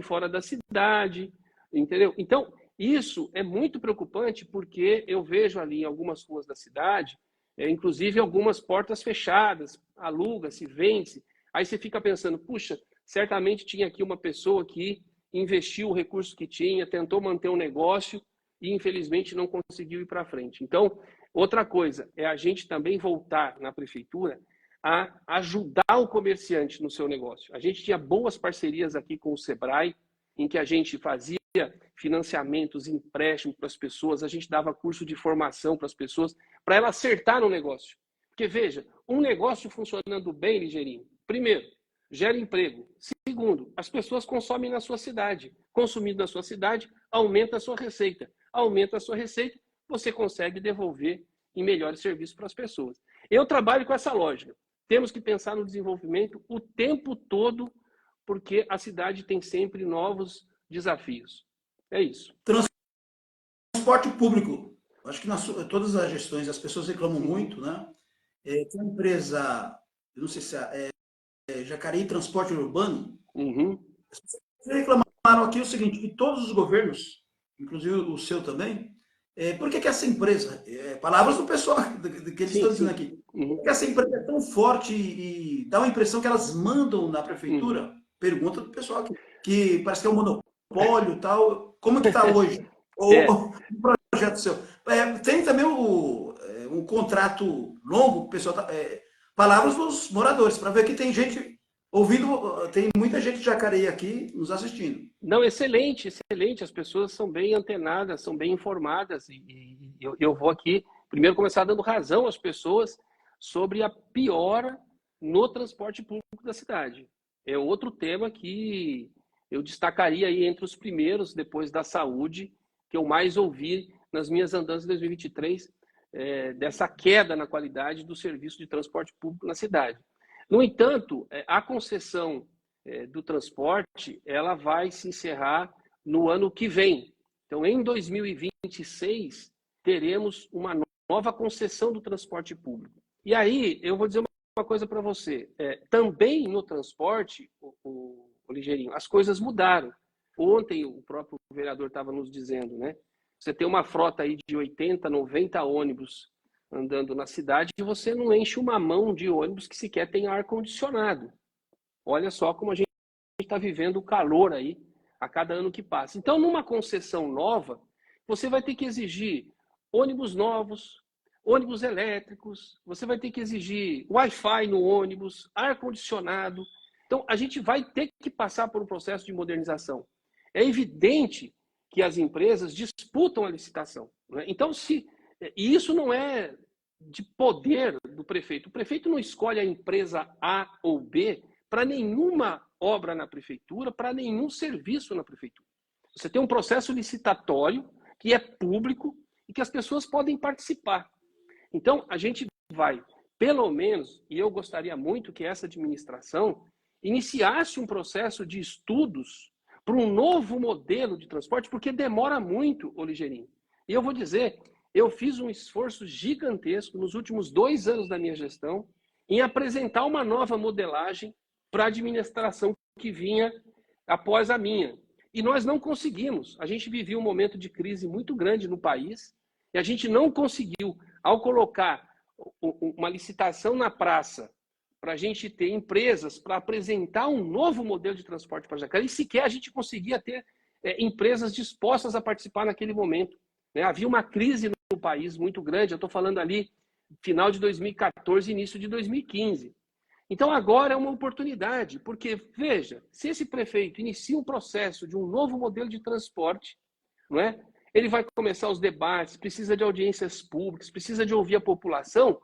fora da cidade, entendeu? Então, isso é muito preocupante porque eu vejo ali em algumas ruas da cidade, inclusive algumas portas fechadas, aluga-se, vende-se. Aí você fica pensando, puxa, certamente tinha aqui uma pessoa que investiu o recurso que tinha, tentou manter um negócio e infelizmente não conseguiu ir para frente. Então, outra coisa é a gente também voltar na prefeitura a ajudar o comerciante no seu negócio. A gente tinha boas parcerias aqui com o Sebrae, em que a gente fazia financiamentos, empréstimos para as pessoas, a gente dava curso de formação para as pessoas, para ela acertar no negócio. Porque, veja, um negócio funcionando bem, Ligeirinho, primeiro, gera emprego. Segundo, as pessoas consomem na sua cidade. Consumindo na sua cidade, aumenta a sua receita. Aumenta a sua receita, você consegue devolver em melhores serviços para as pessoas. Eu trabalho com essa lógica. Temos que pensar no desenvolvimento o tempo todo, porque a cidade tem sempre novos desafios. É isso. Transporte público. Acho que todas as gestões as pessoas reclamam muito, né? Tem uma empresa, eu não sei se Jacareí Transporte Urbano, as pessoas reclamaram aqui o seguinte, que todos os governos, inclusive o seu também, por que essa empresa, palavras do pessoal que eles estão dizendo aqui, por que essa empresa é tão forte e dá uma impressão que elas mandam na prefeitura? Pergunta do pessoal aqui, que parece que é um monopólio e tal. Como que está hoje? Ou um projeto seu? Tem também um contrato longo, o pessoal palavras dos moradores, para ver que tem gente ouvindo, tem muita gente de Jacareí aqui nos assistindo. Não, excelente, excelente. As pessoas são bem antenadas, são bem informadas. E eu vou aqui, primeiro, começar dando razão às pessoas sobre a piora no transporte público da cidade. É outro tema que eu destacaria aí entre os primeiros, depois da saúde, que eu mais ouvi nas minhas andanças em 2023, dessa queda na qualidade do serviço de transporte público na cidade. No entanto, a concessão do transporte, ela vai se encerrar no ano que vem. Então, em 2026, teremos uma nova concessão do transporte público. E aí, eu vou dizer uma coisa para você. Também no transporte, o Ligeirinho, as coisas mudaram. Ontem, o próprio vereador estava nos dizendo, né? Você tem uma frota aí de 80, 90 ônibus andando na cidade e você não enche uma mão de ônibus que sequer tem ar-condicionado. Olha só como a gente está vivendo o calor aí a cada ano que passa. Então, numa concessão nova, você vai ter que exigir ônibus novos, ônibus elétricos, você vai ter que exigir Wi-Fi no ônibus, ar-condicionado. Então, a gente vai ter que passar por um processo de modernização. É evidente que as empresas disputam a licitação, né? Então, e isso não é de poder do prefeito. O prefeito não escolhe a empresa A ou B para nenhuma obra na prefeitura, para nenhum serviço na prefeitura. Você tem um processo licitatório que é público e que as pessoas podem participar. Então, a gente vai, pelo menos, e eu gostaria muito que essa administração iniciasse um processo de estudos para um novo modelo de transporte, porque demora muito, ô Ligeirinho. E eu vou dizer, eu fiz um esforço gigantesco nos últimos 2 anos da minha gestão em apresentar uma nova modelagem para a administração que vinha após a minha. E nós não conseguimos. A gente vivia um momento de crise muito grande no país e a gente não conseguiu, ao colocar uma licitação na praça para a gente ter empresas para apresentar um novo modelo de transporte para Jacareí, sequer a gente conseguia ter empresas dispostas a participar naquele momento. Havia uma crise no país muito grande, eu estou falando ali final de 2014, início de 2015. Então agora é uma oportunidade, porque, veja, se esse prefeito inicia um processo de um novo modelo de transporte, não é? ele vai começar os debates, precisa de audiências públicas, precisa de ouvir a população,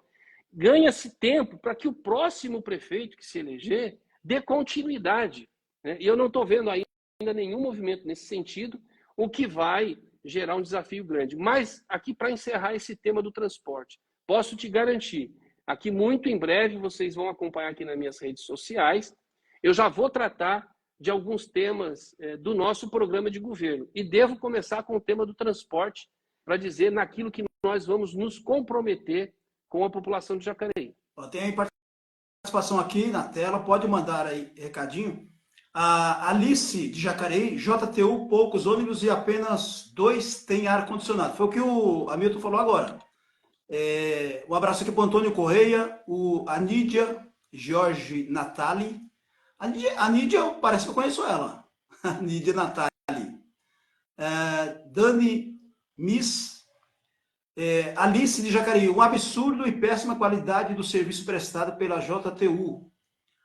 ganha-se tempo para que o próximo prefeito que se eleger dê continuidade, né? E eu não estou vendo ainda nenhum movimento nesse sentido, o que vai gerar um desafio grande. Mas aqui, para encerrar esse tema do transporte, posso te garantir, aqui muito em breve, vocês vão acompanhar aqui nas minhas redes sociais, eu já vou tratar de alguns temas do nosso programa de governo. E devo começar com o tema do transporte, para dizer naquilo que nós vamos nos comprometer com a população de Jacareí. Tem participação aqui na tela, pode mandar aí recadinho. A Alice de Jacareí, JTU, poucos ônibus e apenas 2 têm ar-condicionado. Foi o que o Hamilton falou agora. Um abraço aqui para o Antônio Correia, a Nídia Jorge Natali. A Nídia, parece que eu conheço ela. A Nídia Natali. Dani Miss. Alice de Jacareí, um absurdo e péssima qualidade do serviço prestado pela JTU.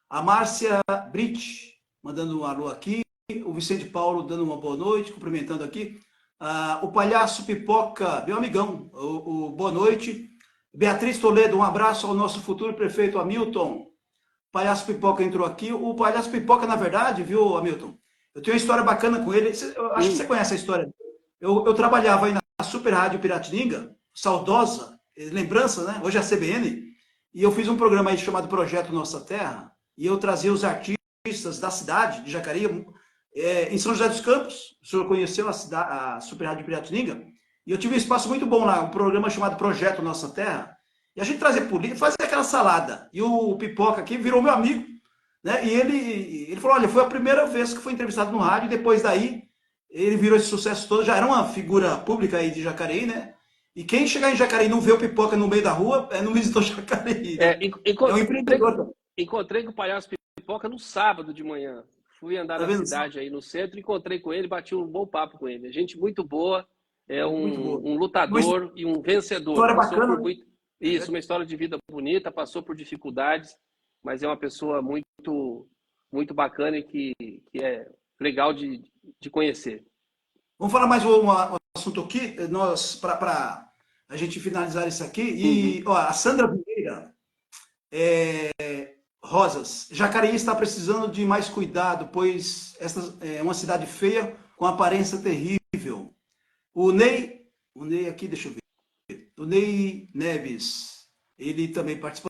A Márcia Brit, mandando um alô aqui. O Vicente Paulo dando uma boa noite, cumprimentando aqui. O Palhaço Pipoca, meu amigão, boa noite. Beatriz Toledo, um abraço ao nosso futuro prefeito Hamilton. O Palhaço Pipoca entrou aqui. O Palhaço Pipoca, na verdade, viu, Hamilton? Eu tenho uma história bacana com ele. Eu acho que você conhece a história. Eu trabalhava aí na Super Rádio Piratininga, saudosa, lembrança, né? Hoje é a CBN. E eu fiz um programa aí chamado Projeto Nossa Terra. E eu trazia os artistas da cidade de Jacareí, em São José dos Campos. O senhor conheceu a Super Rádio Piratininga? E eu tive um espaço muito bom lá, um programa chamado Projeto Nossa Terra. E a gente trazia política, fazia aquela salada. E o Pipoca aqui virou meu amigo, né? E ele falou, olha, foi a primeira vez que foi entrevistado no rádio, e depois daí ele virou esse sucesso todo, já era uma figura pública aí de Jacareí, né? E quem chegar em Jacareí e não vê o Pipoca no meio da rua, não visitou Jacareí. Né? É um empreendedor. Encontrei com o Palhaço Pipoca no sábado de manhã. Fui andar na cidade aí no centro, encontrei com ele, bati um bom papo com ele. Gente muito boa, um lutador e um vencedor. História bacana. Isso, uma história de vida bonita, passou por dificuldades, mas é uma pessoa muito, muito bacana e que é legal de conhecer. Vamos falar mais um assunto aqui, para a gente finalizar isso aqui. E a Sandra Vieira, Rosas, Jacareí está precisando de mais cuidado, pois esta é uma cidade feia, com aparência terrível. O Ney aqui, deixa eu ver. O Ney Neves, ele também participa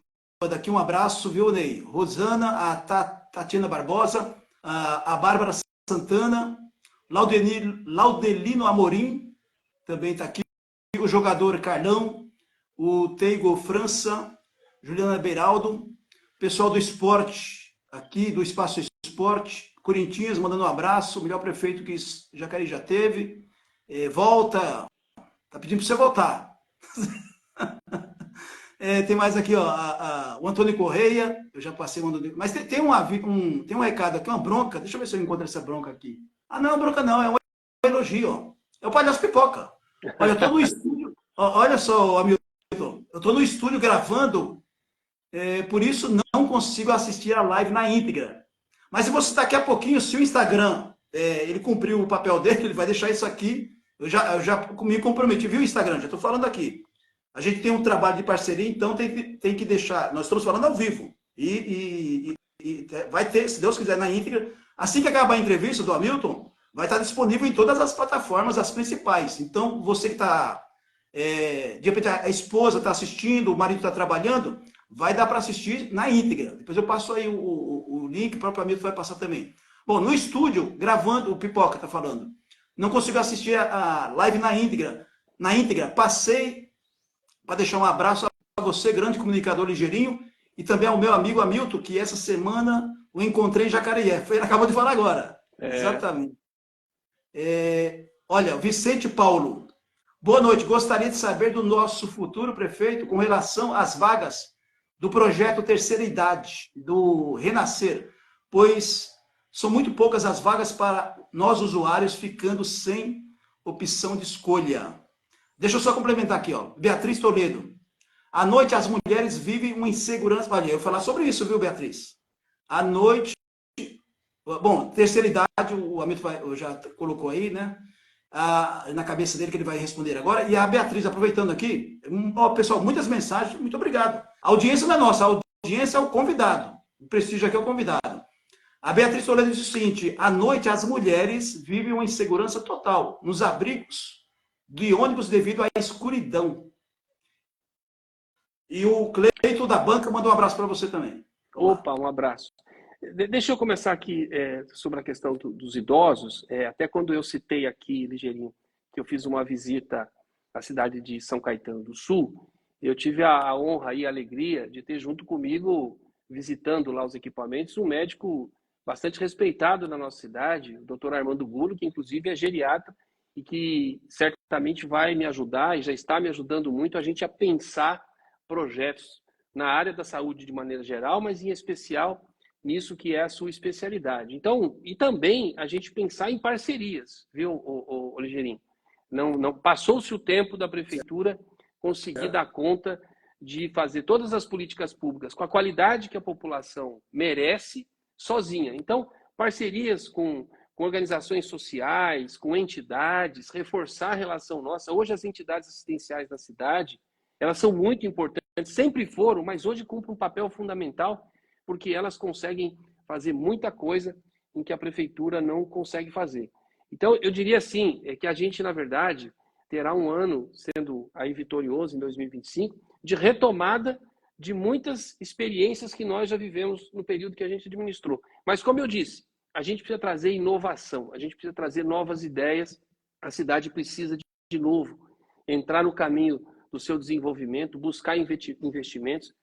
daqui. Um abraço, viu, Ney? Rosana, a Tatiana Barbosa, a Bárbara Santana, Laudelino Amorim, também está aqui. O jogador Carlão, o Teigo França, Juliana Beiraldo, pessoal do esporte, aqui do Espaço Esporte, Corinthians, mandando um abraço, o melhor prefeito que Jacareí já teve. Volta, tá pedindo para você voltar. Tem mais aqui, ó, o Antônio Correia, eu já passei mas tem um recado aqui, uma bronca, deixa eu ver se eu encontro essa bronca aqui. Não, bronca não, é um elogio, ó. É o Palhaço Pipoca. Olha, eu tô no estúdio, olha só, Hamilton, eu tô no estúdio gravando, por isso não consigo assistir a live na íntegra. Mas se você daqui a pouquinho, se o Instagram, ele cumpriu o papel dele, ele vai deixar isso aqui. Eu já me comprometi, viu, Instagram? Já estou falando aqui. A gente tem um trabalho de parceria, então tem que deixar. Nós estamos falando ao vivo. E vai ter, se Deus quiser, na íntegra. Assim que acabar a entrevista do Hamilton, vai estar disponível em todas as plataformas, as principais. Então, você que está. De repente, a esposa está assistindo, o marido está trabalhando, vai dar para assistir na íntegra. Depois eu passo aí o link, o próprio Hamilton vai passar também. Bom, no estúdio, gravando, o Pipoca está falando. Não consigo assistir a live na íntegra. Passei para deixar um abraço a você, grande comunicador ligeirinho, e também ao meu amigo Hamilton, que essa semana o encontrei em Jacareí. Ele acabou de falar agora. Exatamente. Olha, Vicente Paulo, boa noite. Gostaria de saber do nosso futuro prefeito com relação às vagas do projeto Terceira Idade, do Renascer, pois são muito poucas as vagas para nós usuários, ficando sem opção de escolha. Deixa eu só complementar aqui, ó. Beatriz Toledo. À noite, as mulheres vivem uma insegurança. Olha, eu vou falar sobre isso, viu, Beatriz? À noite... Bom, terceira idade, o Hamilton já colocou aí, né? na cabeça dele, que ele vai responder agora. E a Beatriz, aproveitando aqui, pessoal, muitas mensagens, muito obrigado. A audiência não é nossa, a audiência é o convidado. O prestígio aqui é o convidado. A Beatriz Toledo diz o seguinte: à noite as mulheres vivem uma insegurança total nos abrigos de ônibus devido à escuridão. E o Cleito da banca mandou um abraço para você também. Opa, um abraço. Deixa eu começar aqui sobre a questão dos idosos. Até quando eu citei aqui, Ligeirinho, que eu fiz uma visita à cidade de São Caetano do Sul, eu tive a honra e a alegria de ter junto comigo, visitando lá os equipamentos, um médico bastante respeitado na nossa cidade, o Dr. Armando Gulo, que inclusive é geriatra e que certamente vai me ajudar e já está me ajudando muito a gente a pensar projetos na área da saúde de maneira geral, mas em especial nisso que é a sua especialidade. Então, e também a gente pensar em parcerias, viu, Ligeirinho? Não passou-se o tempo da prefeitura conseguir dar conta de fazer todas as políticas públicas com a qualidade que a população merece sozinha. Então, parcerias com organizações sociais, com entidades, reforçar a relação nossa. Hoje as entidades assistenciais da cidade, elas são muito importantes, sempre foram, mas hoje cumprem um papel fundamental, porque elas conseguem fazer muita coisa em que a prefeitura não consegue fazer. Então, eu diria assim, que a gente, na verdade, terá um ano, sendo aí vitorioso em 2025, de retomada de muitas experiências que nós já vivemos no período que a gente administrou. Mas, como eu disse, a gente precisa trazer inovação, a gente precisa trazer novas ideias, a cidade precisa, de novo, entrar no caminho do seu desenvolvimento, buscar investimentos.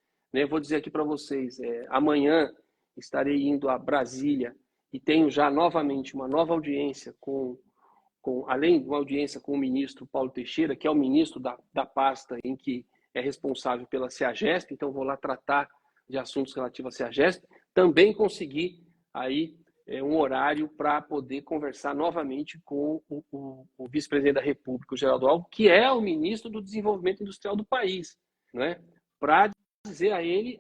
Vou dizer aqui para vocês, amanhã estarei indo a Brasília e tenho já novamente uma nova audiência além de uma audiência com o ministro Paulo Teixeira, que é o ministro da pasta em que é responsável pela CEAGESP, então vou lá tratar de assuntos relativos à CEAGESP, também consegui aí um horário para poder conversar novamente com o vice-presidente da República, o Geraldo Alckmin, que é o ministro do Desenvolvimento Industrial do país, para dizer a ele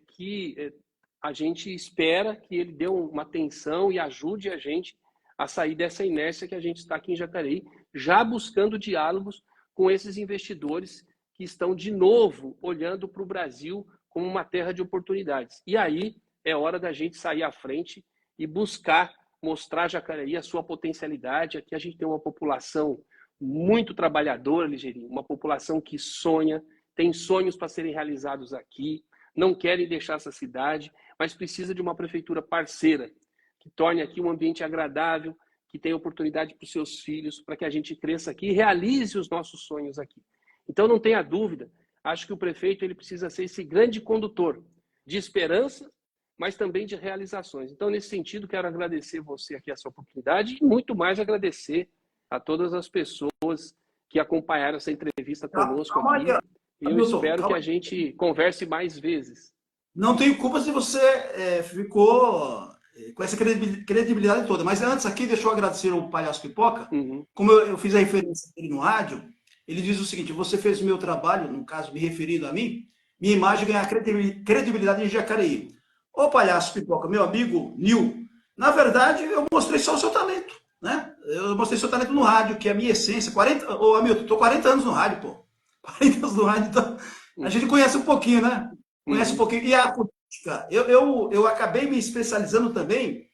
que a gente espera que ele dê uma atenção e ajude a gente a sair dessa inércia que a gente está aqui em Jacareí, já buscando diálogos com esses investidores que estão, de novo, olhando para o Brasil como uma terra de oportunidades. E aí é hora da gente sair à frente e buscar mostrar a Jacareí a sua potencialidade. Aqui a gente tem uma população muito trabalhadora, Ligeirinho, uma população que sonha, tem sonhos para serem realizados aqui, não querem deixar essa cidade, mas precisa de uma prefeitura parceira, que torne aqui um ambiente agradável, que tenha oportunidade para os seus filhos, para que a gente cresça aqui e realize os nossos sonhos aqui. Então, não tenha dúvida, acho que o prefeito ele precisa ser esse grande condutor de esperança, mas também de realizações. Então, nesse sentido, quero agradecer você aqui essa oportunidade e muito mais agradecer a todas as pessoas que acompanharam essa entrevista conosco aqui. E eu espero que a gente converse mais vezes. Não tenho culpa se você ficou com essa credibilidade toda. Mas antes aqui, deixa eu agradecer ao Palhaço Pipoca. Como eu fiz a referência dele no rádio, ele diz o seguinte: você fez o meu trabalho, no caso, me referindo a mim, minha imagem ganhar credibilidade em Jacareí. Ô Palhaço Pipoca, meu amigo Nil, na verdade, eu mostrei só o seu talento, né? Eu mostrei seu talento no rádio, que é a minha essência. Ô, Hamilton, tô 40 anos no rádio, pô. 40 anos no rádio, então a gente conhece um pouquinho, né? Conhece um pouquinho. E a política, eu acabei me especializando também,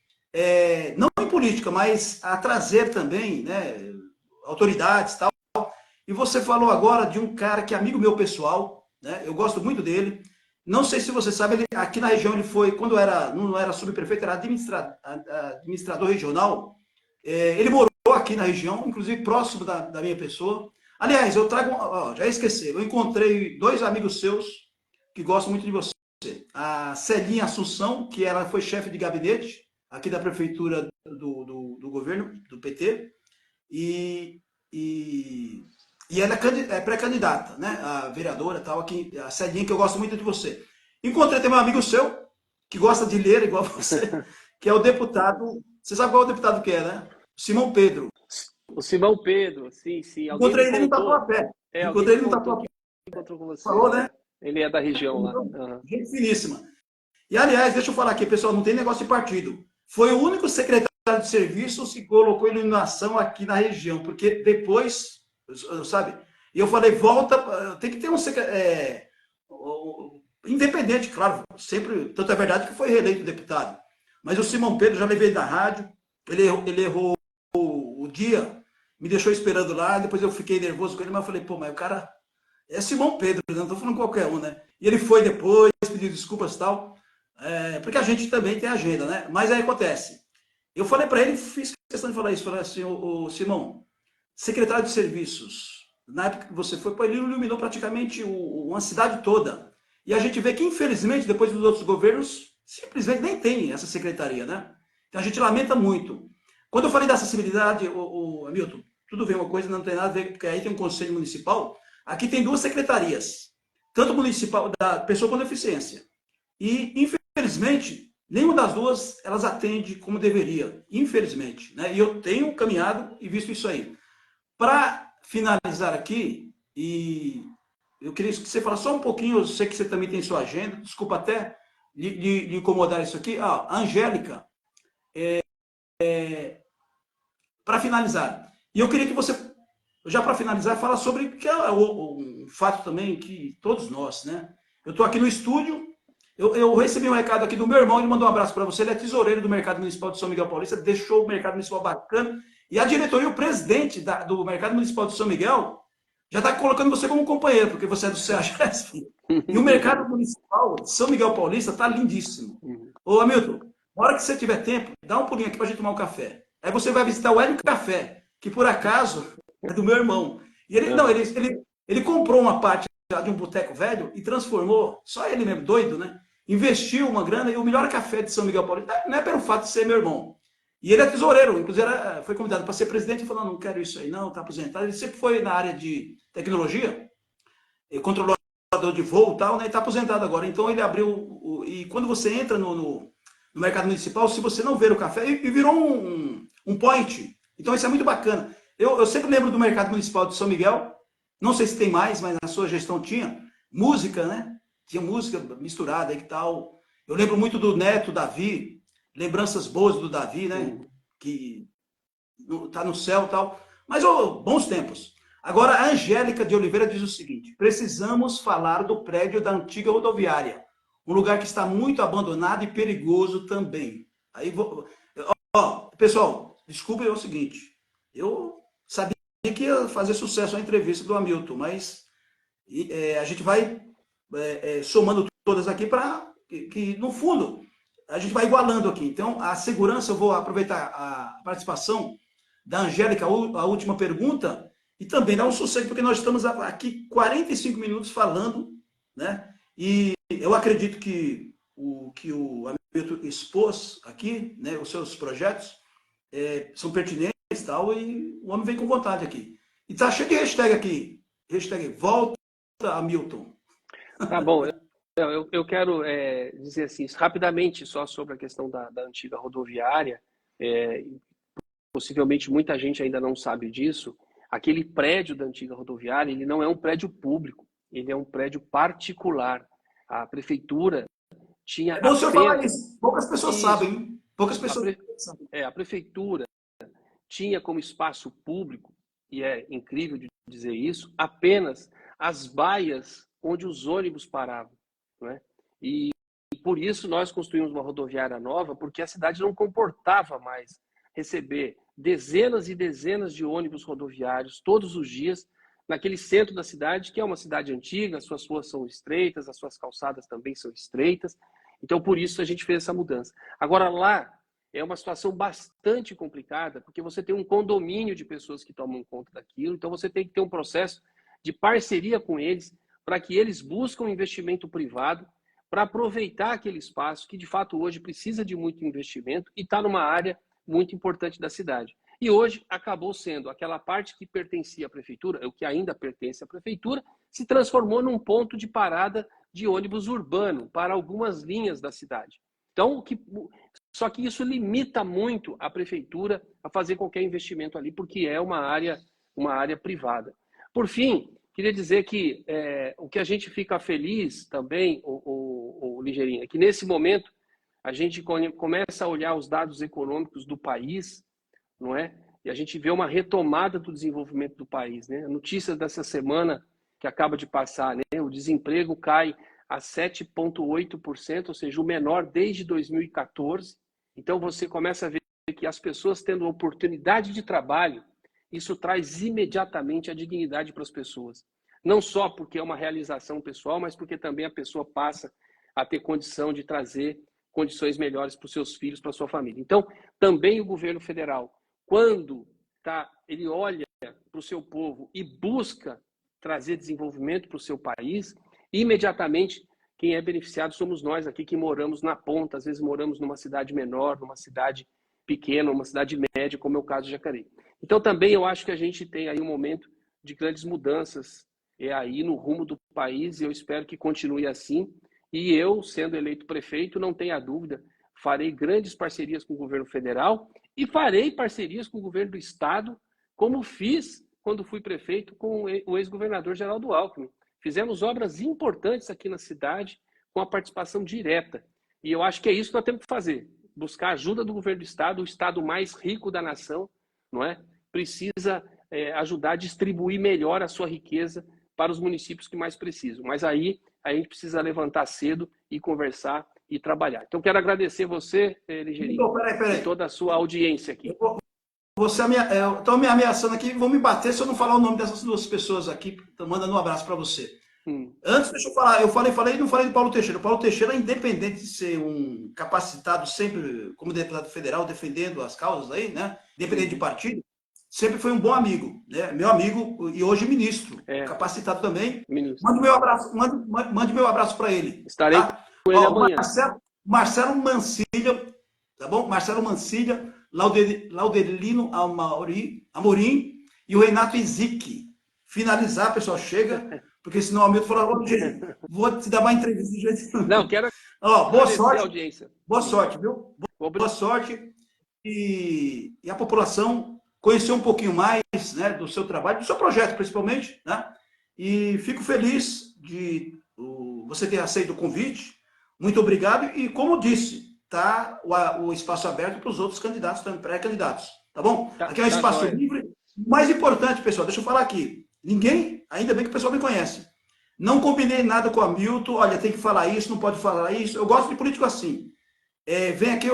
não em política, mas a trazer também, né, autoridades e tal. E você falou agora de um cara que é amigo meu pessoal, né? Eu gosto muito dele. Não sei se você sabe, ele, aqui na região ele foi, quando não era subprefeito, era administrador regional. Ele morou aqui na região, inclusive próximo da minha pessoa. Aliás, eu trago, já esqueci, eu encontrei 2 amigos seus que gostam muito de você. A Celinha Assunção, que ela foi chefe de gabinete aqui da prefeitura do governo, do PT, e ela é pré-candidata, né? A vereadora tal, aqui, a Celinha, que eu gosto muito de você. Encontrei também um amigo seu, que gosta de ler igual você, que é o deputado, você sabe qual é o deputado que é, né? Simão Pedro. O Simão Pedro, sim. Encontrei ele no Tatuapé. Encontrei ele no Tatuapé. Encontrou com você. Falou, né? Ele é da região lá. Gente finíssima. E, aliás, deixa eu falar aqui, pessoal, não tem negócio de partido. Foi o único secretário de serviços e colocou iluminação aqui na região, porque depois, sabe, e eu falei, volta, tem que ter um independente, claro, sempre, tanto é verdade que foi reeleito deputado, mas o Simão Pedro, já levei da rádio, ele errou o dia, me deixou esperando lá, depois eu fiquei nervoso com ele, mas eu falei, pô, mas o cara é Simão Pedro, não estou falando qualquer um, né? E ele foi depois, pediu desculpas e tal, porque a gente também tem agenda, né? Mas aí acontece, eu falei para ele, fiz questão de falar isso, falei assim, o Simão, secretário de serviços, na época que você foi, ele iluminou praticamente uma cidade toda. E a gente vê que, infelizmente, depois dos outros governos, simplesmente nem tem essa secretaria, né? Então a gente lamenta muito. Quando eu falei da acessibilidade, Hamilton, tudo bem, uma coisa não tem nada a ver, porque aí tem um conselho municipal, aqui tem duas secretarias, tanto municipal, da pessoa com deficiência. E, infelizmente, nenhuma das duas elas atende como deveria, infelizmente. Né? E eu tenho caminhado e visto isso aí. Para finalizar aqui, e eu queria que você falasse só um pouquinho, eu sei que você também tem sua agenda, desculpa até lhe incomodar isso aqui. A Angélica, para finalizar, e eu queria que você, já para finalizar, fala sobre que é um fato também que todos nós, né? Eu estou aqui no estúdio, eu recebi um recado aqui do meu irmão, ele mandou um abraço para você, ele é tesoureiro do Mercado Municipal de São Miguel Paulista, deixou o Mercado Municipal bacana, e a diretoria, o presidente do Mercado Municipal de São Miguel, já está colocando você como companheiro, porque você é do CEAGESP. E o Mercado Municipal de São Miguel Paulista está lindíssimo. Ô, Hamilton, na hora que você tiver tempo, dá um pulinho aqui para a gente tomar um café. Aí você vai visitar o Hélio Café, que por acaso é do meu irmão. E ele comprou uma parte de um boteco velho e transformou, só ele mesmo, doido, né? Investiu uma grana e o melhor café de São Miguel Paulista, não é pelo fato de ser meu irmão. E ele é tesoureiro, inclusive foi convidado para ser presidente e falou, não quero isso aí não, está aposentado. Ele sempre foi na área de tecnologia, controlador de voo e tal, né? E está aposentado agora. Então ele abriu, e quando você entra no mercado municipal, se você não ver o café, e virou um point. Então isso é muito bacana. Eu sempre lembro do mercado municipal de São Miguel, não sei se tem mais, mas na sua gestão tinha, música, né? Tinha música misturada e tal. Eu lembro muito do neto Davi, lembranças boas do Davi, né? Que está no céu e tal. Mas bons tempos. Agora, a Angélica de Oliveira diz o seguinte: precisamos falar do prédio da antiga rodoviária, um lugar que está muito abandonado e perigoso também. Aí, pessoal, desculpe, é o seguinte, eu sabia que ia fazer sucesso a entrevista do Hamilton, mas a gente vai somando todas aqui para que, no fundo, a gente vai igualando aqui. Então, a segurança, eu vou aproveitar a participação da Angélica, a última pergunta, e também dar um sossego, porque nós estamos aqui 45 minutos falando, né? E eu acredito que o Hamilton expôs aqui, né, os seus projetos, são pertinentes e tal, e o homem vem com vontade aqui. E tá cheio de hashtag aqui. Hashtag volta Hamilton. Tá bom. Eu quero dizer assim, rapidamente, só sobre a questão da antiga rodoviária. Possivelmente muita gente ainda não sabe disso. Aquele prédio da antiga rodoviária, ele não é um prédio público, ele é um prédio particular. A prefeitura tinha apenas... Você falar isso, poucas pessoas sabem. Poucas pessoas sabem. A prefeitura tinha como espaço público, e é incrível de dizer isso, apenas as baias onde os ônibus paravam. Não é? E por isso nós construímos uma rodoviária nova, porque a cidade não comportava mais receber dezenas e dezenas de ônibus rodoviários todos os dias naquele centro da cidade, que é uma cidade antiga, as suas ruas são estreitas, as suas calçadas também são estreitas. Então, por isso a gente fez essa mudança. Agora, lá é uma situação bastante complicada, porque você tem um condomínio de pessoas que tomam conta daquilo, então você tem que ter um processo de parceria com eles, para que eles buscam investimento privado, para aproveitar aquele espaço que, de fato, hoje precisa de muito investimento e está numa área muito importante da cidade. E hoje acabou sendo aquela parte que pertencia à prefeitura, o que ainda pertence à prefeitura, se transformou num ponto de parada de ônibus urbano para algumas linhas da cidade. Então, só que isso limita muito a prefeitura a fazer qualquer investimento ali, porque é uma área privada. Por fim, queria dizer que o que a gente fica feliz também, o Ligeirinho, é que nesse momento a gente começa a olhar os dados econômicos do país, não é? E a gente vê uma retomada do desenvolvimento do país, né? A notícia dessa semana que acaba de passar, né? O desemprego cai a 7,8%, ou seja, o menor desde 2014. Então você começa a ver que as pessoas tendo oportunidade de trabalho, isso traz imediatamente a dignidade para as pessoas. Não só porque é uma realização pessoal, mas porque também a pessoa passa a ter condição de trazer condições melhores para os seus filhos, para a sua família. Então, também o governo federal, quando ele olha para o seu povo e busca trazer desenvolvimento para o seu país, imediatamente quem é beneficiado somos nós aqui que moramos na ponta, às vezes moramos numa cidade menor, numa cidade pequena, numa cidade média, como é o caso de Jacareí. Então também eu acho que a gente tem aí um momento de grandes mudanças aí no rumo do país e eu espero que continue assim. E eu, sendo eleito prefeito, não tenha dúvida, farei grandes parcerias com o governo federal e farei parcerias com o governo do estado, como fiz quando fui prefeito com o ex-governador Geraldo Alckmin. Fizemos obras importantes aqui na cidade com a participação direta. E eu acho que é isso que nós temos que fazer. Buscar a ajuda do governo do estado, o estado mais rico da nação, não é? Precisa ajudar a distribuir melhor a sua riqueza para os municípios que mais precisam. Mas aí a gente precisa levantar cedo e conversar e trabalhar. Então, quero agradecer você, Ligeirinho, e toda a sua audiência aqui. Estão me ameaçando aqui, vão me bater se eu não falar o nome dessas duas pessoas aqui. Estou mandando um abraço para você. Antes, deixa eu falar, eu falei e não falei do Paulo Teixeira. O Paulo Teixeira, independente de ser um capacitado sempre como deputado federal, defendendo as causas aí, né? Independente de partido, sempre foi um bom amigo, né? Meu amigo e hoje ministro, capacitado também. Ministro. Mande meu abraço para ele. Estarei com ele amanhã. Marcelo Mancilha, tá bom? Marcelo Mancilha, Laudelino Amorim e o Renato Izic. Finalizar, pessoal, chega, porque senão o Hamilton fala, vou te dar uma entrevista de jeito. Não, quero boa sorte, audiência. Boa sorte, viu? Boa sorte e a população conhecer um pouquinho mais, né, do seu trabalho, do seu projeto, principalmente, né? E fico feliz de você ter aceito o convite. Muito obrigado. E, como disse, tá o espaço aberto para os outros candidatos, também pré-candidatos. Tá bom? Aqui é um espaço livre. O mais importante, pessoal, deixa eu falar aqui. Ninguém, ainda bem que o pessoal me conhece. Não combinei nada com o Hamilton. Olha, tem que falar isso, não pode falar isso. Eu gosto de político assim. Vem aqui,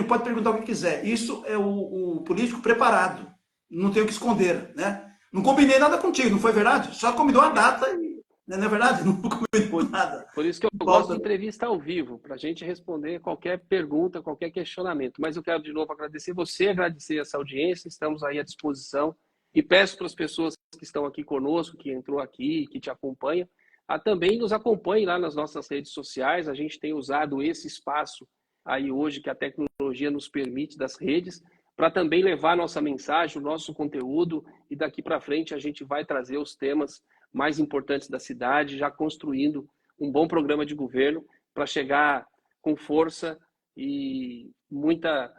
pode perguntar o que quiser. Isso é o político preparado. Não tem o que esconder, né? Não combinei nada contigo, não foi verdade? Só combinou a data e, não é verdade? Não combinou nada. Por isso que eu gosto de entrevista ao vivo, para a gente responder qualquer pergunta, qualquer questionamento. Mas eu quero de novo agradecer você, agradecer essa audiência, estamos aí à disposição. E peço para as pessoas que estão aqui conosco, que entrou aqui, que te acompanham, a também nos acompanhem lá nas nossas redes sociais. A gente tem usado esse espaço aí hoje que a tecnologia nos permite das redes, para também levar a nossa mensagem, o nosso conteúdo, e daqui para frente a gente vai trazer os temas mais importantes da cidade, já construindo um bom programa de governo para chegar com força e muita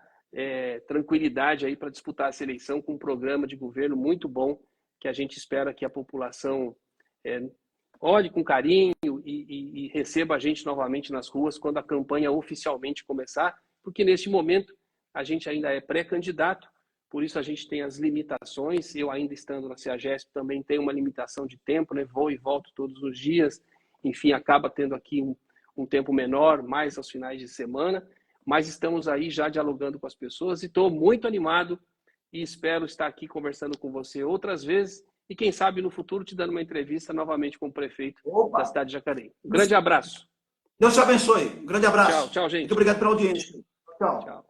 tranquilidade aí para disputar essa eleição com um programa de governo muito bom, que a gente espera que a população olhe com carinho e receba a gente novamente nas ruas quando a campanha oficialmente começar, porque neste momento a gente ainda é pré-candidato, por isso a gente tem as limitações. Eu ainda estando na CEAGESP também tenho uma limitação de tempo, né? Vou e volto todos os dias, enfim, acaba tendo aqui um tempo menor, mais aos finais de semana, mas estamos aí já dialogando com as pessoas e estou muito animado e espero estar aqui conversando com você outras vezes e quem sabe no futuro te dando uma entrevista novamente com o prefeito da cidade de Jacareí. Um grande abraço. Deus te abençoe. Um grande abraço. Tchau, gente. Muito obrigado pela audiência. Tchau.